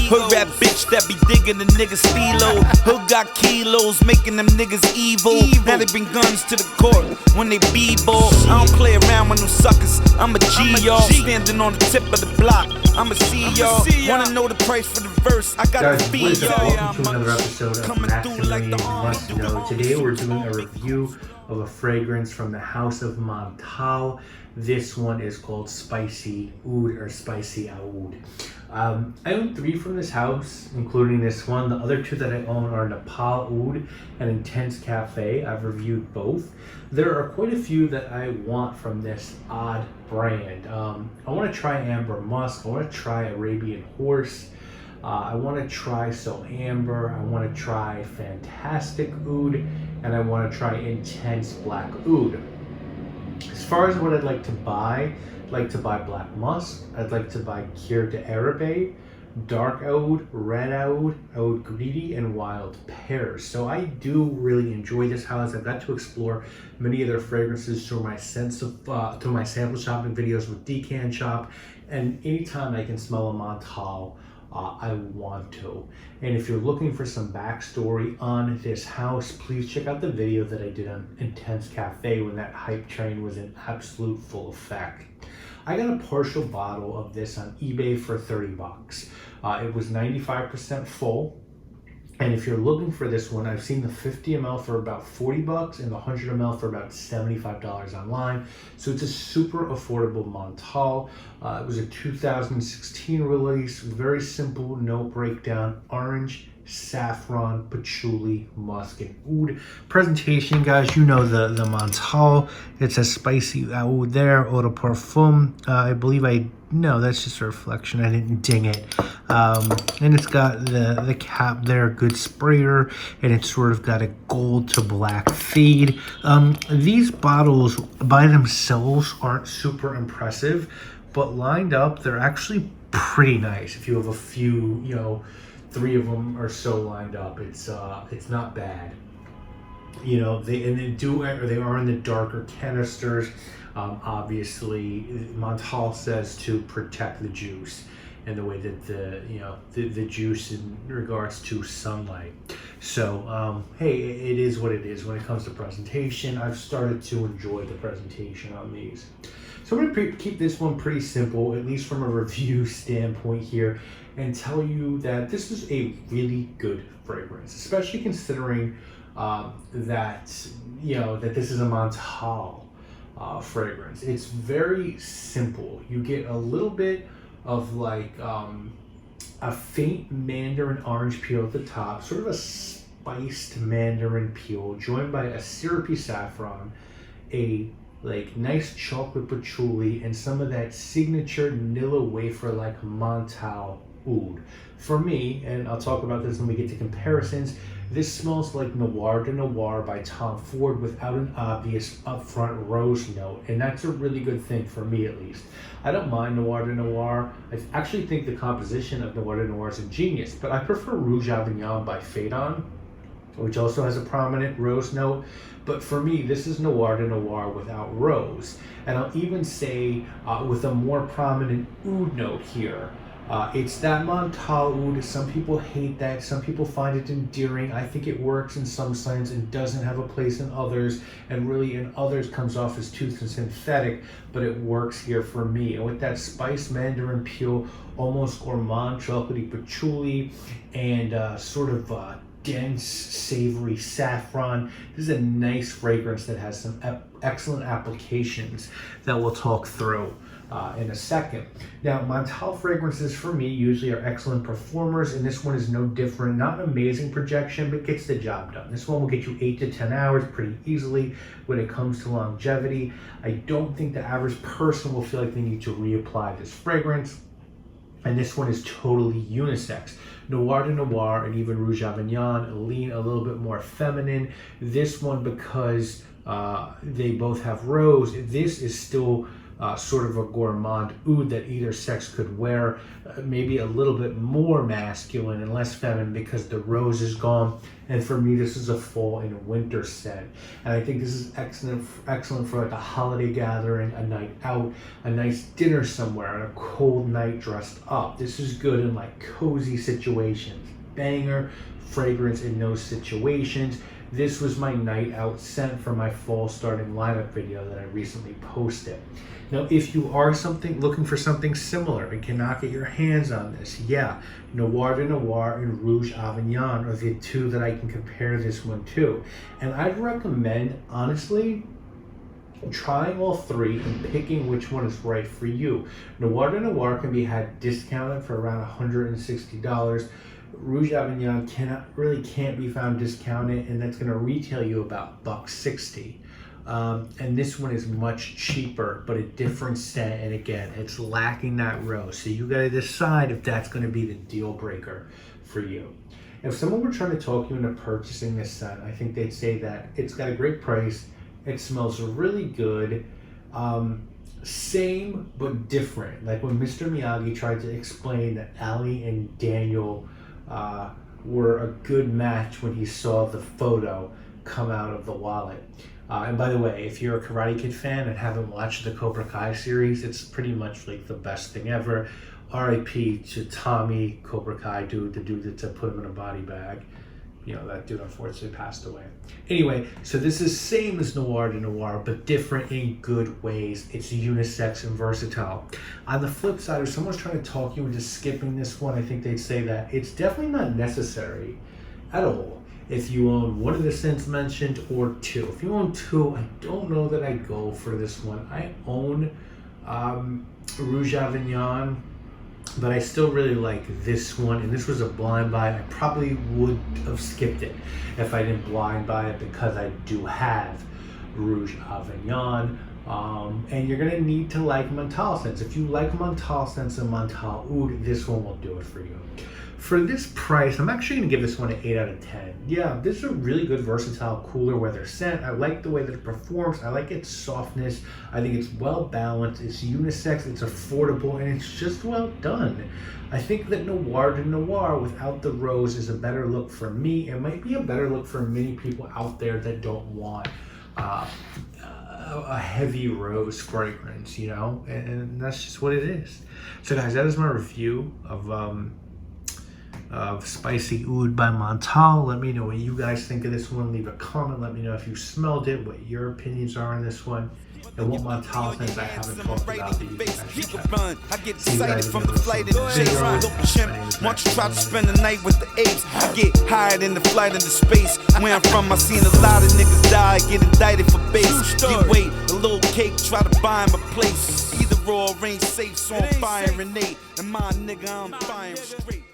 Hood rap bitch that be digging the niggas stilo. Hood got kilos, making them niggas evil. Now they bring guns to the court when they b-ball. I don't play around with no suckers. I'm a G, y'all. Standing on the tip of the block. I'm a C, y'all. Wanna know the price for the verse? I got the fee, y'all. Welcome to another episode of Maximilian Must Know. Today we're doing a review of a fragrance from the house of Montale. This one is called Spicy Oud or Spicy Aoud. I own 3 from this house, including this one. The other 2 that I own are Nepal Oud and Intense Cafe. I've reviewed both. There are quite a few that I want from this odd brand. I want to try Amber Musk. I want to try Arabian Horse. I want to try So Amber. I want to try Fantastic Oud, and I want to try Intense Black Oud. As far as what I'd like to buy, I'd like to buy Black Musk. I'd like to buy Cure d'Arabe, Dark Aoud, Red Aoud, Aoud Giddy, and Wild Pears. So I do really enjoy this house. I've got to explore many of their fragrances through my through my sample shopping videos with Decan Shop, and anytime I can smell a Montale, I want to. And if you're looking for some backstory on this house, please check out the video that I did on Intense Cafe when that hype train was in absolute full effect. I got a partial bottle of this on eBay for 30 bucks. It was 95% full. And if you're looking for this one, I've seen the 50 ml for about 40 bucks and the 100 ml for about $75 online. So it's a super affordable Montale. It was a 2016 release, very simple, no breakdown, orange, saffron, patchouli, musk, and oud. Presentation, guys, you know the Montale. It's a spicy oud there, eau de parfum. I believe no, that's just a reflection. I didn't ding it. And it's got the cap there, good sprayer, and it's sort of got a gold to black fade. These bottles by themselves aren't super impressive, but lined up, they're actually pretty nice. If you have a few, 3 of them or so lined up, it's not bad. They are in the darker canisters. Obviously, Montale says to protect the juice, and the way that the juice in regards to sunlight. So hey, it is what it is when it comes to presentation. I've started to enjoy the presentation on these. So I'm going to keep this one pretty simple, at least from a review standpoint here, and tell you that this is a really good fragrance, especially considering that this is a Montale fragrance. It's very simple. You get a little bit of like a faint mandarin orange peel at the top, sort of a spiced mandarin peel joined by a syrupy saffron, a nice chocolate patchouli, and some of that signature Nilla wafer like Montale oud. For me, and I'll talk about this when we get to comparisons, this smells like Noir de Noir by Tom Ford without an obvious upfront rose note, and that's a really good thing for me, at least. I don't mind Noir de Noir. I actually think the composition of Noir de Noir is ingenious, but I prefer Rouge Avignon by Phaedon, which also has a prominent rose note. But for me, this is Noir de Noir without rose. And I'll even say with a more prominent oud note here. It's that Montale oud. Some people hate that. Some people find it endearing. I think it works in some sense and doesn't have a place in others. And really in others comes off as too synthetic, but it works here for me. And with that spiced mandarin peel, almost gourmand chocolatey patchouli, and sort of dense, savory saffron. This is a nice fragrance that has some excellent applications that we'll talk through in a second. Now, Montale fragrances for me usually are excellent performers, and this one is no different. Not an amazing projection, but gets the job done. This one will get you 8 to 10 hours pretty easily when it comes to longevity. I don't think the average person will feel like they need to reapply this fragrance. And this one is totally unisex. Noir de Noir and even Rouge Avignon lean a little bit more feminine. This one, because they both have rose, this is still sort of a gourmand oud that either sex could wear, maybe a little bit more masculine and less feminine because the rose is gone. And for me, this is a fall and winter scent. And I think this is excellent for like a holiday gathering, a night out, a nice dinner somewhere, on a cold night dressed up. This is good in like cozy situations. Banger fragrance in those situations. This was my night out scent for my fall starting lineup video that I recently posted. Now, if you are looking for something similar and cannot get your hands on this, yeah, Noir de Noir and Rouge Avignon are the two that I can compare this one to. And I'd recommend, honestly, trying all three and picking which one is right for you. Noir de Noir can be had discounted for around $160. Rouge Avignon can't be found discounted, and that's going to retail you about $160. And this one is much cheaper, but a different scent, and again, it's lacking that rose. So you got to decide if that's going to be the deal breaker for you. If someone were trying to talk you into purchasing this scent, I think they'd say that it's got a great price, it smells really good, same but different. Like when Mr. Miyagi tried to explain that Ali and Daniel were a good match when he saw the photo come out of the wallet. And by the way, if you're a Karate Kid fan and haven't watched the Cobra Kai series, it's pretty much like the best thing ever. R.I.P. to Tommy, Cobra Kai dude, the dude that put him in a body bag. You know, that dude unfortunately passed away. Anyway, so this is same as Noir de Noir, but different in good ways. It's unisex and versatile. On the flip side, if someone's trying to talk you into skipping this one, I think they'd say that it's definitely not necessary at all if you own one of the scents mentioned or two. If you own two, I don't know that I'd go for this one. I own Rouge Avignon, but I still really like this one, and this was a blind buy. I probably would have skipped it if I didn't blind buy it, because I do have Rouge Avignon. And you're gonna need to like Montale scents. If you like Montale scents and Montale Oud, this one will do it for you. For this price, I'm actually gonna give this one an 8 out of 10. Yeah, this is a really good, versatile, cooler weather scent. I like the way that it performs. I like its softness. I think it's well balanced. It's unisex, it's affordable, and it's just well done. I think that Noir de Noir without the rose is a better look for me. It might be a better look for many people out there that don't want a heavy rose fragrance, you know, and that's just what it is. So guys, that is my review of Spicy Oud by Montale. Let me know what you guys think of this one. Leave a comment. Let me know if you smelled it, what your opinions are on this one, and what Montale scents I haven't talked about that you guys should check. I get excited from the flight and the chase. Little chimp, once you try to spend the night with the apes, I get hired in the flight into space. Where I'm from, I seen a lot of niggas die, get indicted for base. Get weight, a little cake, try to buy him a place. Either or ain't safe, so I'm firing Nate. And my nigga, I'm firing straight.